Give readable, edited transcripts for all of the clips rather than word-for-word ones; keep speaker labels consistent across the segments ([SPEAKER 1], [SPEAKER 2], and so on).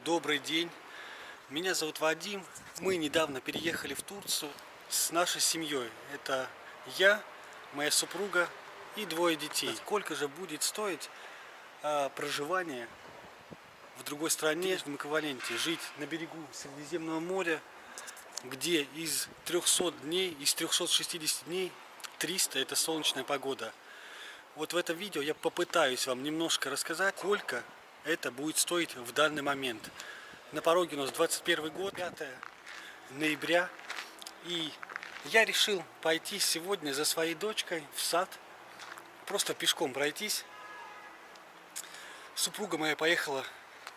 [SPEAKER 1] Добрый день, меня зовут Вадим. Мы недавно переехали в Турцию с нашей семьей. Это я, моя супруга и двое детей. Сколько же будет стоить проживание в другой стране, в эквиваленте, жить на берегу Средиземного моря, где из 300 дней, из 360 дней 300 это солнечная погода. Вот в этом видео я попытаюсь вам немножко рассказать, сколько это будет стоить в данный момент. На пороге у нас 21 год, 5 ноября. И я решил пойти сегодня за своей дочкой в сад. Просто пешком пройтись. Супруга моя поехала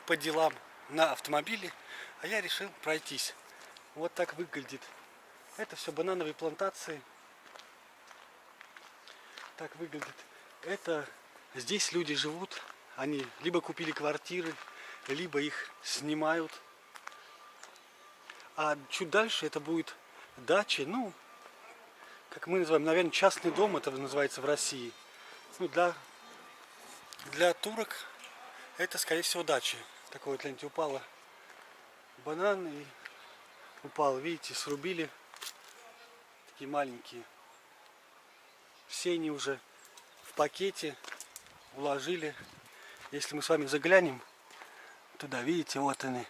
[SPEAKER 1] по делам на автомобиле, а я решил пройтись. Вот так выглядит. Это все банановые плантации. Так выглядит. Это здесь люди живут. Они либо купили квартиры, либо их снимают. А чуть дальше это будет дача, ну, как мы называем, наверное, частный дом, это называется в России. Ну, для турок это, скорее всего, дача. Такой вот, гляньте, упала банан и упал, видите, срубили. Такие маленькие. Все они уже в пакете уложили. Если мы с вами заглянем туда, видите, вот они.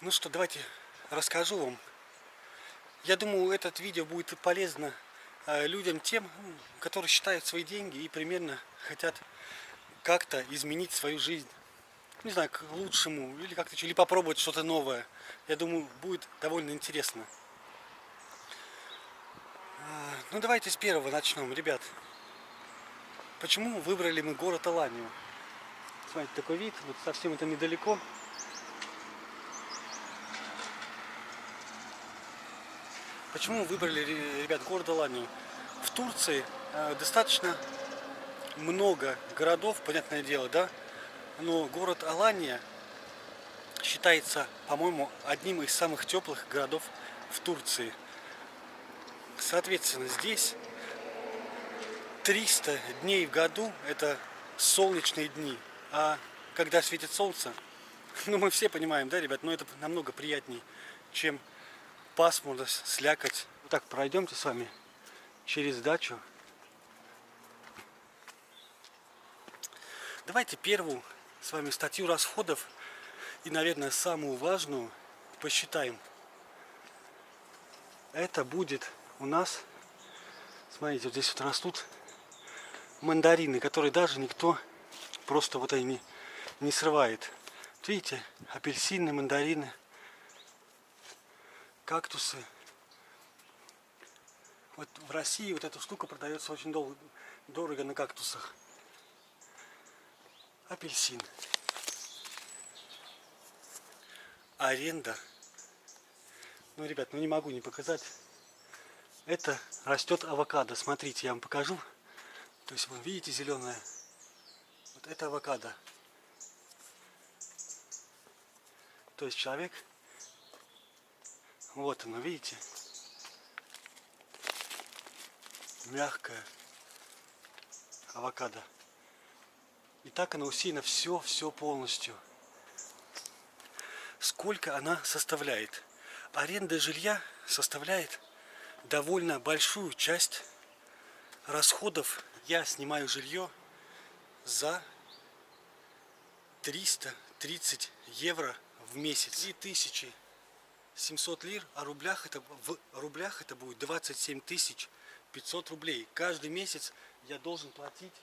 [SPEAKER 1] Ну что, давайте расскажу вам. Я думаю, этот видео будет полезно людям тем, которые считают свои деньги и примерно хотят как-то изменить свою жизнь. Не знаю, к лучшему, или как-то или попробовать что-то новое. Я думаю, будет довольно интересно. Ну давайте с первого начнем, ребят. Почему выбрали мы город Аланию? Смотрите, такой вид, вот совсем это недалеко. Почему выбрали, ребят, город Аланию? В Турции достаточно много городов, понятное дело, да? Но город Алания считается, по-моему, одним из самых теплых городов в Турции. Соответственно, здесь 300 дней в году это солнечные дни. А когда светит солнце, ну мы все понимаем, да, ребят, но это намного приятнее, чем пасмурность, слякоть. Вот так пройдемте с вами через дачу. Давайте первую с вами статью расходов и, наверное, самую важную посчитаем. Это будет у нас, смотрите, вот здесь вот растут мандарины, которые даже никто просто вот они не срывает. Вот видите, апельсины, мандарины, кактусы. Вот в России вот эта штука продается очень дорого на кактусах. Апельсин. Аренда. Ну, ребят, ну не могу не показать. Это растет авокадо. Смотрите, я вам покажу. То есть, вон, видите, зеленое. Вот это авокадо. То есть человек, вот оно, видите, мягкое авокадо. И так оно усеяно все полностью. Сколько она составляет? Аренда жилья составляет довольно большую часть расходов. Я снимаю жилье за 330 евро в месяц. 3700 лир, а в рублях это будет 27 500 рублей. Каждый месяц я должен платить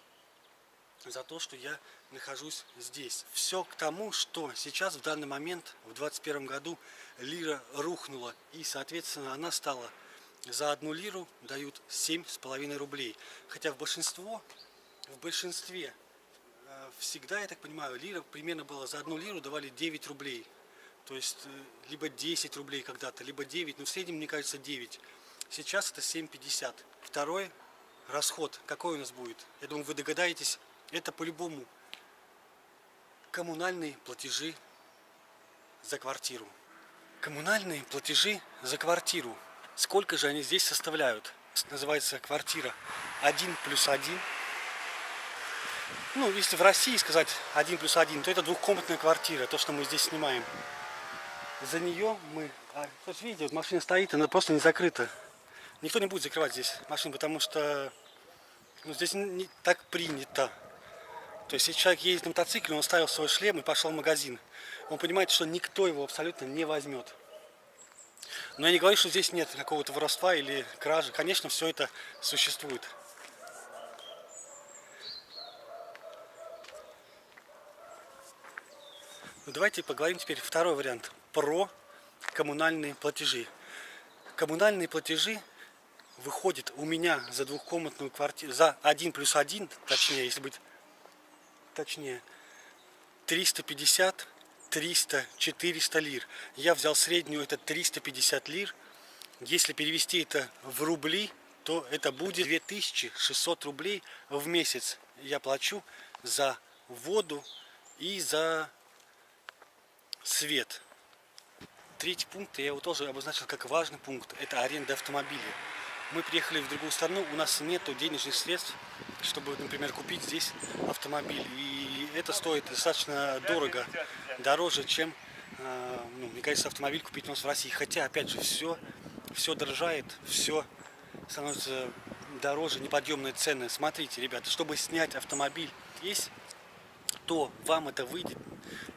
[SPEAKER 1] за то, что я нахожусь здесь. Все к тому, что сейчас в данный момент, в 2021 году, лира рухнула. И, соответственно, она стала за 1 лиру дают 7,5 рублей. Хотя в большинстве всегда, я так понимаю, лира примерно была за 1 лиру давали 9 рублей. То есть либо 10 рублей когда-то, либо 9, но в среднем, мне кажется, 9. Сейчас это 7,50. Второй расход, какой у нас будет? Я думаю, вы догадаетесь, это по-любому коммунальные платежи за квартиру. Коммунальные платежи за квартиру. Сколько же они здесь составляют? Называется квартира 1+1. Ну, если в России сказать 1+1, то это двухкомнатная квартира, то, что мы здесь снимаем. За нее мы... Вот видите, вот машина стоит, она просто не закрыта. Никто не будет закрывать здесь машину, потому что здесь не так принято. То есть, если человек едет на мотоцикле, он ставил свой шлем и пошел в магазин. Он понимает, что никто его абсолютно не возьмет. Но я не говорю, что здесь нет какого-то воровства или кражи. Конечно, все это существует. Ну, давайте поговорим теперь второй вариант. Про коммунальные платежи. Коммунальные платежи выходят у меня за двухкомнатную квартиру, за 1+1, точнее, если быть точнее, 350, 300, 400 лир. Я взял среднюю, это 350 лир. Если перевести это в рубли, то это будет 2600 рублей в месяц. Я плачу за воду и за свет. Третий пункт, я его тоже обозначил как важный пункт, это аренда автомобиля. Мы приехали в другую страну, у нас нет денежных средств, чтобы, например, купить здесь автомобиль. И это стоит достаточно дорого, дороже, чем, мне кажется, автомобиль купить у нас в России. Хотя, опять же, все дорожает, все становится дороже, неподъемные цены. Смотрите, ребята, чтобы снять автомобиль здесь, то вам это выйдет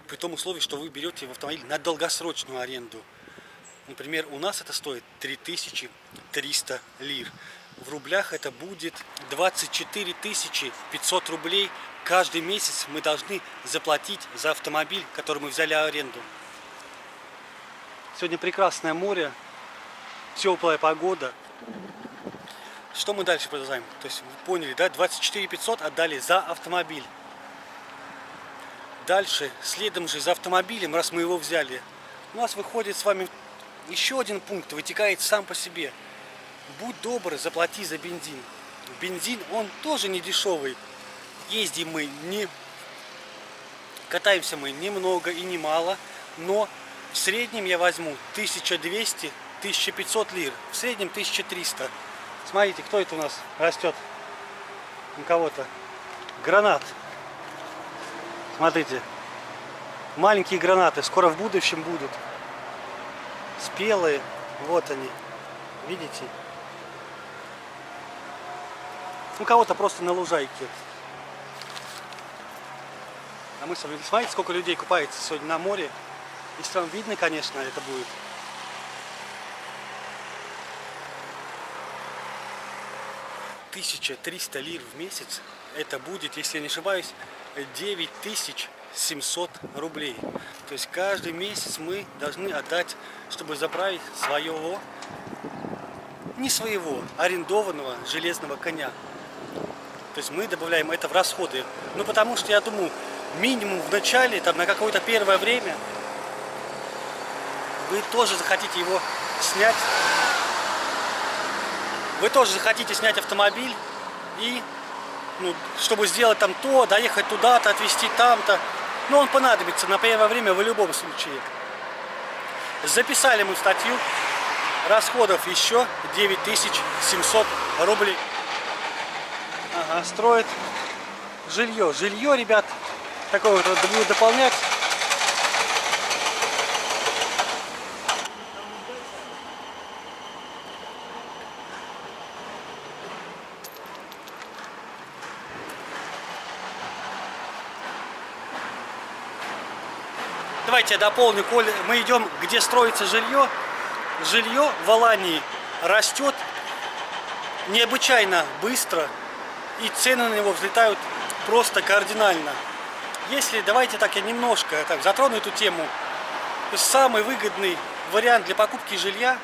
[SPEAKER 1] при том условии, что вы берете в автомобиль на долгосрочную аренду. Например, у нас это стоит 3300 лир. В рублях это будет 24 500 рублей. Каждый месяц мы должны заплатить за автомобиль, который мы взяли в аренду. Сегодня прекрасное море, теплая погода. Что мы дальше продолжаем? То есть вы поняли, да? 24 500 отдали за автомобиль. Дальше, следом же за автомобилем, раз мы его взяли, у нас выходит с вами еще один пункт, вытекает сам по себе. Будь добр, заплати за бензин. Бензин, он тоже не дешевый. Ездим мы не... Катаемся мы немного и немало, но в среднем я возьму 1200-1500 лир. В среднем 1300. Смотрите, кто это у нас растет? У кого-то. Гранат. Смотрите. Маленькие гранаты. Скоро в будущем будут. Спелые, вот они, видите? У кого-то просто на лужайке. А мы с вами, смотрите, сколько людей купается сегодня на море. Если вам видно, конечно, это будет. $1300 лир в месяц. Это будет, если я не ошибаюсь, 9700 рублей. То есть каждый месяц мы должны отдать, чтобы заправить своего, не своего, арендованного железного коня. То есть мы добавляем это в расходы. Ну потому что я думаю, минимум в начале, там на какое-то первое время, вы тоже захотите его снять. Вы тоже захотите снять автомобиль и, чтобы сделать там то, доехать туда-то, отвезти там-то. Но он понадобится на первое время в любом случае. Записали мы в статью расходов еще 9700 рублей. Ага, строит жилье. Жилье, ребят, такое вот буду дополнять. Давайте я дополню, коль мы идем, где строится жилье. Жилье в Алании растет необычайно быстро, и цены на него взлетают просто кардинально. Если, давайте так, я немножко так затрону эту тему. То есть самый выгодный вариант для покупки жилья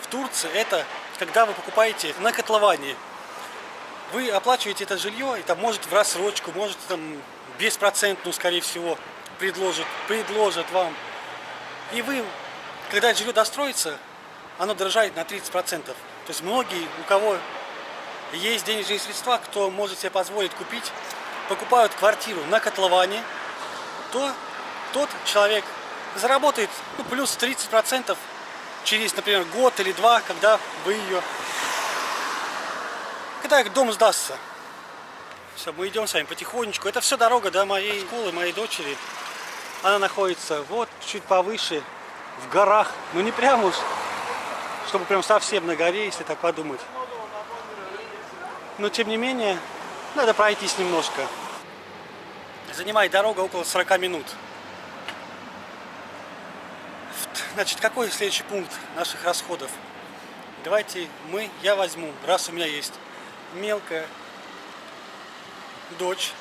[SPEAKER 1] в Турции, это когда вы покупаете на котловане. Вы оплачиваете это жилье, и там может в рассрочку, может там беспроцентную, скорее всего, предложат вам. И вы, когда жилье достроится, оно дорожает на 30%. То есть многие, у кого есть денежные средства, кто может себе позволить купить, покупают квартиру на котловане, то тот человек заработает плюс 30% через, например, год или два, когда дом сдастся. Все, мы идем с вами потихонечку. Это все дорога до моей школы, моей дочери. Она находится вот чуть повыше, в горах. Ну не прям уж, чтобы прям совсем на горе, если так подумать. Но тем не менее, надо пройтись немножко. Занимает дорога около 40 минут. Значит, какой следующий пункт наших расходов? Давайте я возьму, раз у меня есть мелкая дочь,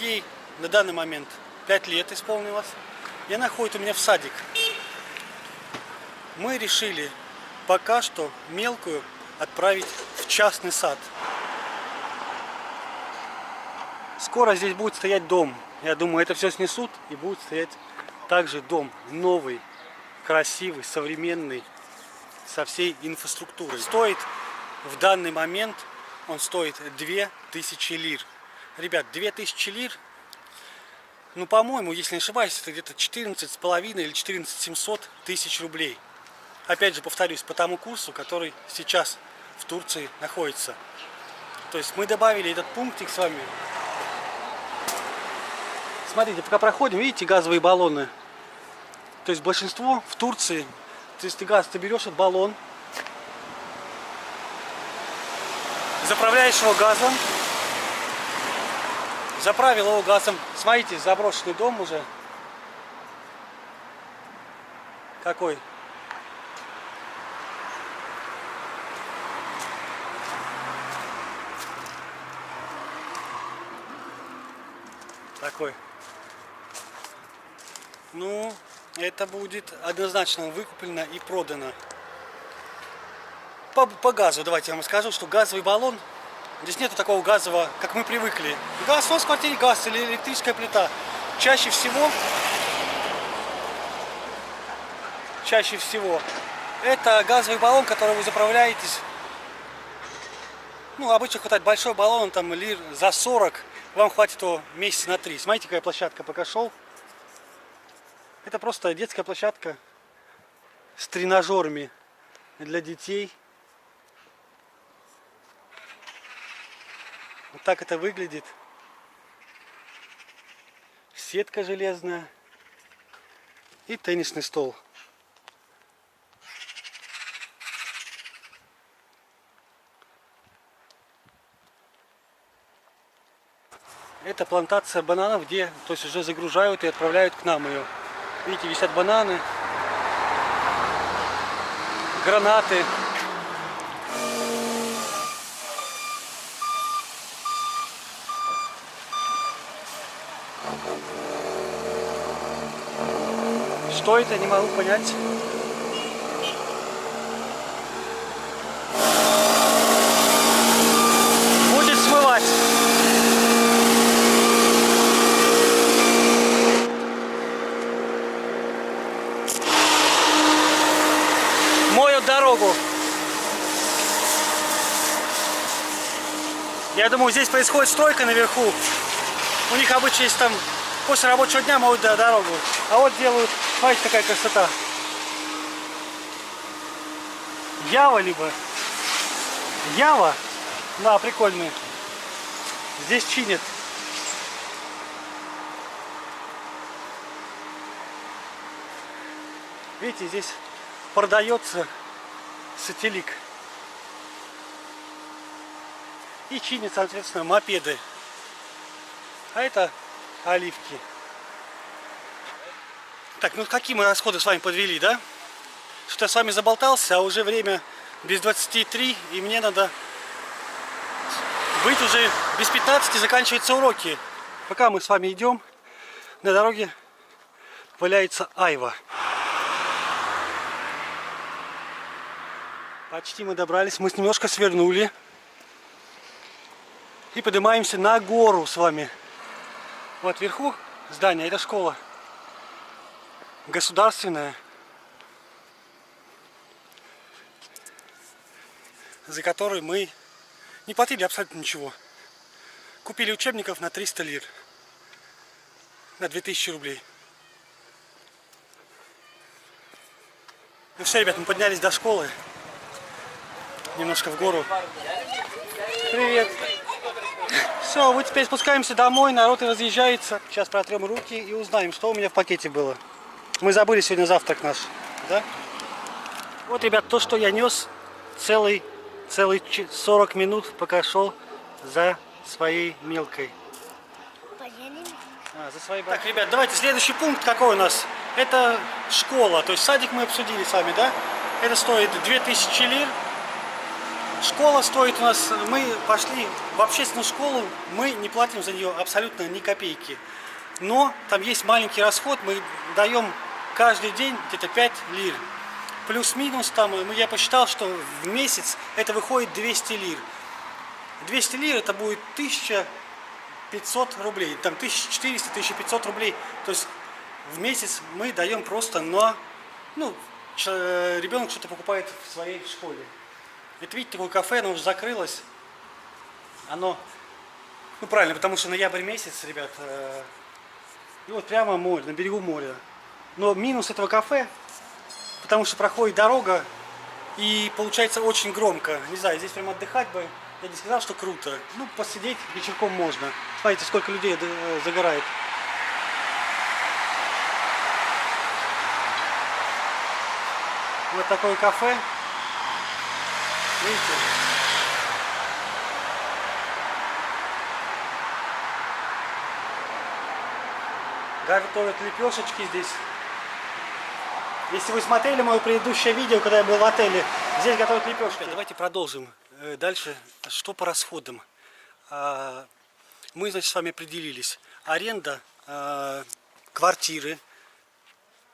[SPEAKER 1] ей на данный момент 5 лет исполнилось, и она ходит у меня в садик. Мы решили пока что мелкую отправить в частный сад. Скоро здесь будет стоять дом. Я думаю, это все снесут, и будет стоять также дом новый, красивый, современный, со всей инфраструктурой. Стоит в данный момент, он стоит 2000 лир. Ребят, 2000 лир, ну, по-моему, если не ошибаюсь, это где-то 14,5 или 14 700 тысяч рублей. Опять же, повторюсь, по тому курсу, который сейчас в Турции находится. То есть мы добавили этот пунктик с вами. Смотрите, пока проходим, видите, газовые баллоны. То есть большинство в Турции, то есть ты берешь этот баллон, заправляешь его газом, заправил его газом. Смотрите, заброшенный дом уже. Какой? Такой. Ну, это будет однозначно выкуплено и продано. По газу, давайте я вам скажу, что газовый баллон, здесь нету такого газового, как мы привыкли. Газ, у вас в квартире газ или электрическая плита. Чаще всего это газовый баллон, который вы заправляетесь. Ну, обычно хватает большой баллон, там лир за 40, вам хватит его месяца на 3. Смотрите, какая площадка, пока шел. Это просто детская площадка с тренажерами для детей. Вот так это выглядит. Сетка железная и теннисный стол. Это плантация бананов, где, то есть, уже загружают и отправляют к нам ее. Видите, висят бананы, гранаты. Что это, не могу понять. Будет смывать. Моют дорогу. Я думаю, здесь происходит стройка наверху. У них обычно есть там после рабочего дня моют дорогу. А вот делают, смотрите, какая красота. Ява либо. Ява? Да, прикольная. Здесь чинят. Видите, здесь продается сателлик. И чинят, соответственно, мопеды. А это оливки. Так, ну какие мы расходы с вами подвели, да? Что-то я с вами заболтался, а уже время без 23, и мне надо быть уже без 15, заканчиваются уроки. Пока мы с вами идем, на дороге валяется айва. Почти мы добрались, мы немножко свернули. И поднимаемся на гору с вами. Вот вверху здание, это школа государственная, за которую мы не платили абсолютно ничего. Купили учебников на 300 лир, на 2000 рублей. Ну все, ребят, мы поднялись до школы, немножко в гору. Привет! Все, мы теперь спускаемся домой, народ и разъезжается. Сейчас протрем руки и узнаем, что у меня в пакете было. Мы забыли сегодня завтрак наш, да? Вот, ребят, то, что я нес целый 40 минут, пока шел за своей мелкой. За своей... Так, ребят, давайте следующий пункт какой у нас? Это школа, то есть садик мы обсудили с вами, да? Это стоит 2000 лир. Школа стоит у нас, мы пошли в общественную школу, мы не платим за нее абсолютно ни копейки. Но там есть маленький расход, мы даем каждый день где-то 5 лир. Плюс-минус там, я посчитал, что в месяц это выходит 200 лир. 200 лир это будет 1500 рублей, там 1400-1500 рублей. То есть в месяц мы даем просто на, ребенок что-то покупает в своей школе. Это, видите, такое кафе, оно уже закрылось. Оно, правильно, потому что ноябрь месяц, ребят, и вот прямо море, на берегу моря. Но минус этого кафе, потому что проходит дорога, и получается очень громко. Не знаю, здесь прям отдыхать бы, я не сказал, что круто. Посидеть вечерком можно. Смотрите, сколько людей загорает. Вот такое кафе. Видите? Готовят лепешечки здесь. Если вы смотрели мое предыдущее видео, когда я был в отеле, здесь готовят лепешки. Давайте продолжим. Дальше, что по расходам? Мы, значит, с вами определились. Аренда квартиры,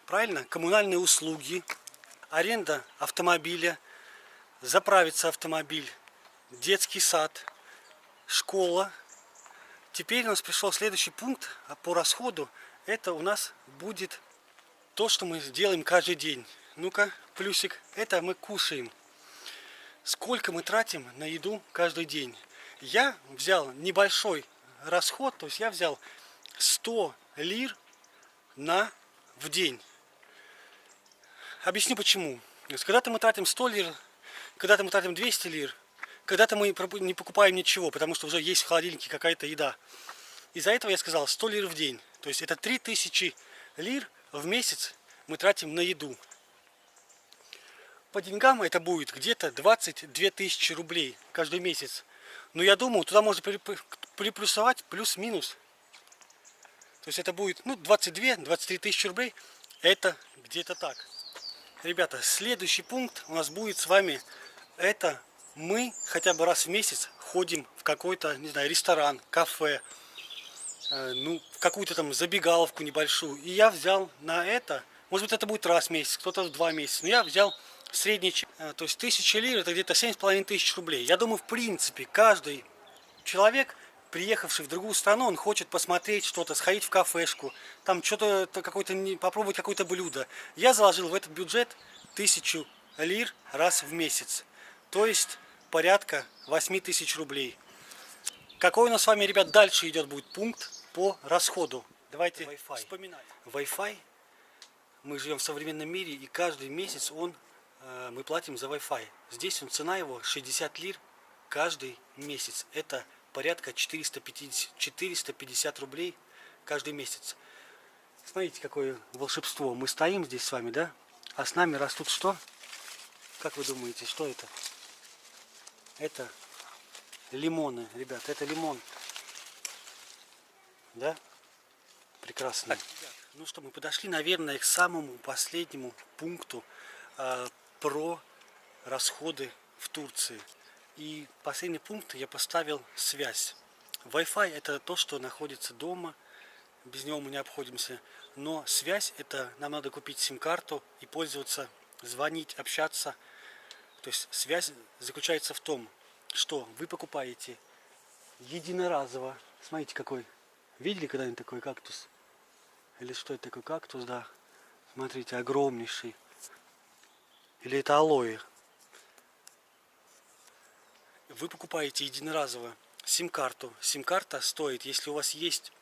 [SPEAKER 1] правильно? Коммунальные услуги, аренда автомобиля, заправиться автомобиль, детский сад, школа. Теперь у нас пришел следующий пункт по расходу. Это у нас будет то, что мы делаем каждый день. Ну-ка, плюсик. Это мы кушаем. Сколько мы тратим на еду каждый день? Я взял небольшой расход, то есть я взял 100 лир в день. Объясню почему. Когда-то мы тратим 100 лир, когда-то мы тратим 200 лир, когда-то мы не покупаем ничего, потому что уже есть в холодильнике какая-то еда. Из-за этого я сказал 100 лир в день. То есть это 3000 лир в месяц мы тратим на еду. По деньгам это будет где-то 22 тысячи рублей каждый месяц. Но я думаю, туда можно приплюсовать плюс-минус. То есть это будет 22-23 тысячи рублей. Это где-то так. Ребята, следующий пункт у нас будет с вами. Это мы хотя бы раз в месяц ходим в какой-то, не знаю, ресторан, кафе. В какую-то там забегаловку небольшую. И я взял на это, может быть, это будет раз в месяц, кто-то в 2 месяца. Но я взял средний чек, то есть 1000 лир, это где-то 7500 рублей. Я думаю, в принципе, каждый человек, приехавший в другую страну, он хочет посмотреть что-то, сходить в кафешку, там что-то, попробовать какое-то блюдо. Я заложил в этот бюджет 1000 лир раз в месяц. То есть порядка 8000 рублей. Какой у нас с вами, ребят, дальше идет будет пункт по расходу? Давайте вспоминать. Wi-Fi. Мы живем в современном мире, и каждый месяц мы платим за Wi-Fi. Здесь цена его 60 лир каждый месяц. Это порядка 450 рублей каждый месяц. Смотрите, какое волшебство. Мы стоим здесь с вами, да? А с нами растут что? Как вы думаете, что это? Это лимоны, ребят, это лимон. Да? Прекрасно. Так, ну что, мы подошли, наверное, к самому последнему пункту про расходы в Турции. И последний пункт я поставил связь. Wi-Fi это то, что находится дома, без него мы не обходимся. Но связь это нам надо купить сим-карту и пользоваться, звонить, общаться. То есть связь заключается в том, что вы покупаете единоразово. Смотрите, какой. Видели когда-нибудь такой кактус? Или что это такой кактус, да? Смотрите, огромнейший. Или это алоэ. Вы покупаете единоразово сим-карту. Сим-карта стоит, если у вас есть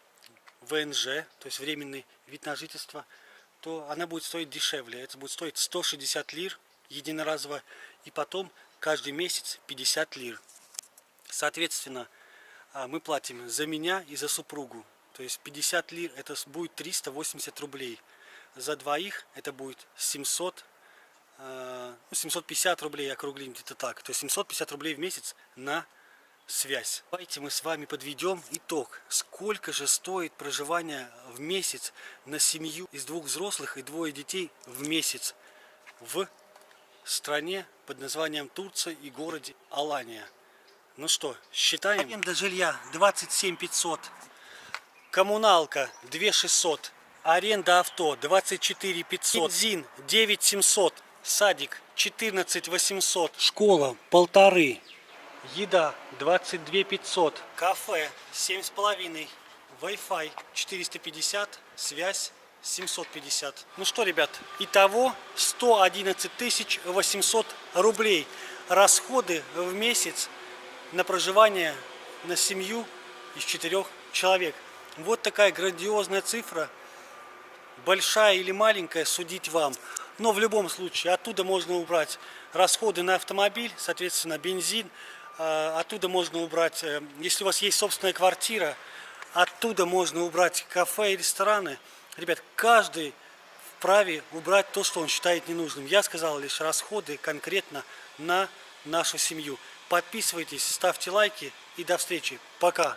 [SPEAKER 1] ВНЖ, то есть временный вид на жительство, то она будет стоить дешевле. Это будет стоить 160 лир единоразово. И потом каждый месяц 50 лир. Соответственно, мы платим за меня и за супругу. То есть 50 лир это будет 380 рублей. За двоих это будет 750 рублей, округлим где-то так. То есть 750 рублей в месяц на связь. Давайте мы с вами подведем итог. Сколько же стоит проживание в месяц на семью из 2 взрослых и 2 детей в месяц в стране под названием Турция и городе Алания. Ну что, считаем. Аренда жилья 27 500. Коммуналка 2 600. Аренда авто 24 500. Бензин 9 700. Садик 14 800. Школа 1500. Еда 22 500. Кафе 7,5. Wi-Fi 450. Связь 750. Ну что, ребят, итого 111 800 рублей. Расходы в месяц на проживание на семью из 4 человек. Вот такая грандиозная цифра. Большая или маленькая, судить вам. Но в любом случае оттуда можно убрать расходы на автомобиль, соответственно бензин. Оттуда можно убрать, если у вас есть собственная квартира, оттуда можно убрать кафе и рестораны. Ребят, каждый вправе убрать то, что он считает ненужным. Я сказал лишь расходы конкретно на нашу семью. Подписывайтесь, ставьте лайки и до встречи. Пока.